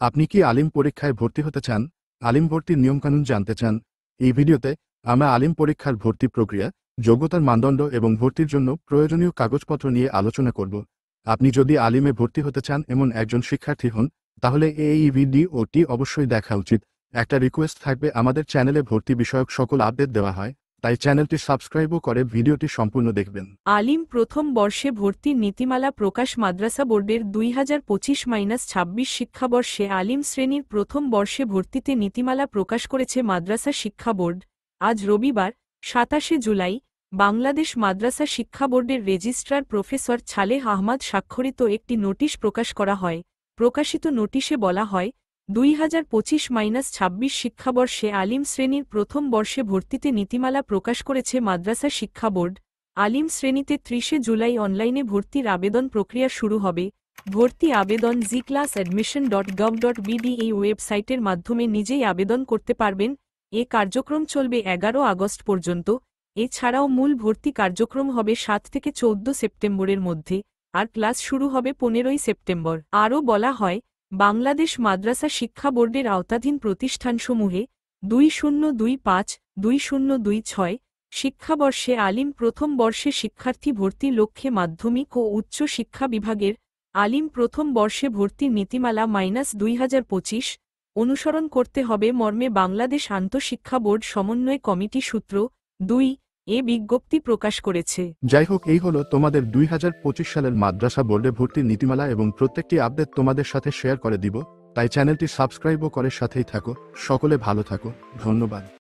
আপনি কি আলিম পরীক্ষায় ভর্তি হতে চান? আলিম ভর্তির নিয়মকানুন জানতে চান? এই ভিডিওতে আমরা আলিম পরীক্ষার ভর্তি প্রক্রিয়া, যোগ্যতার মানদণ্ড এবং ভর্তির জন্য প্রয়োজনীয় কাগজপত্র নিয়ে আলোচনা করব। আপনি যদি আলিমে ভর্তি হতে চান এমন একজন শিক্ষার্থী হন, তাহলে এই ভিডিওটি অবশ্যই দেখা উচিত। একটা রিকোয়েস্ট থাকবে, আমাদের চ্যানেলে ভর্তি বিষয়ক সকল আপডেট দেওয়া হয়, তাই চ্যানেলটি সাবস্ক্রাইবও করে ভিডিওটি সম্পূর্ণ দেখবেন। আলিম প্রথম বর্ষে ভর্তির নীতিমালা প্রকাশ। মাদ্রাসা বোর্ডের 2025-26 শিক্ষাবর্ষে আলিম শ্রেণীর প্রথম বর্ষে ভর্তিতে নীতিমালা প্রকাশ করেছে মাদ্রাসা শিক্ষা বোর্ড। আজ রবিবার 27 জুলাই বাংলাদেশ মাদ্রাসা শিক্ষা বোর্ডের রেজিস্ট্রার প্রফেসর ছালেহ আহমদ স্বাক্ষরিত একটি নোটিশ প্রকাশ করা হয়। প্রকাশিত নোটিশে বলা হয়, 2025-26 শিক্ষাবর্ষে আলিম শ্রেণীর প্রথম বর্ষে ভর্তিতে নীতিমালা প্রকাশ করেছে মাদ্রাসা শিক্ষা বোর্ড। আলিম শ্রেণীতে 30 জুলাই অনলাইনে ভর্তির আবেদন প্রক্রিয়া শুরু হবে। ভর্তি আবেদন gclassadmission.gov.bd এই ওয়েবসাইটের মাধ্যমে নিজেই আবেদন করতে পারবেন। এ কার্যক্রম চলবে 11 আগস্ট পর্যন্ত। এছাড়াও মূল ভর্তি কার্যক্রম হবে 7 থেকে 14 সেপ্টেম্বরের মধ্যে, আর ক্লাস শুরু হবে 15 সেপ্টেম্বর। আরও বলা হয়, বাংলাদেশ মাদ্রাসা শিক্ষা বোর্ডের আওতাধীন প্রতিষ্ঠানসমূহে 2025-2026 শিক্ষাবর্ষে আলিম প্রথম বর্ষে শিক্ষার্থী ভর্তি লক্ষ্যে মাধ্যমিক ও উচ্চ শিক্ষা বিভাগের আলিম প্রথম বর্ষে ভর্তির নীতিমালা -2025 অনুসরণ করতে হবে মর্মে বাংলাদেশ আন্তঃশিক্ষা বোর্ড সমন্বয় কমিটি সূত্র 2 এ বিজ্ঞপ্তি প্রকাশ করেছে। যাই হোক, এই হলো তোমাদের 2025 সালের মাদ্রাসা বোর্ডে ভর্তির নীতিমালা এবং প্রত্যেকটি আপডেট তোমাদের সাথে শেয়ার করে দিব, তাই চ্যানেলটি সাবস্ক্রাইবও করে সাথেই থাকো। সকলে ভালো থাকো, ধন্যবাদ।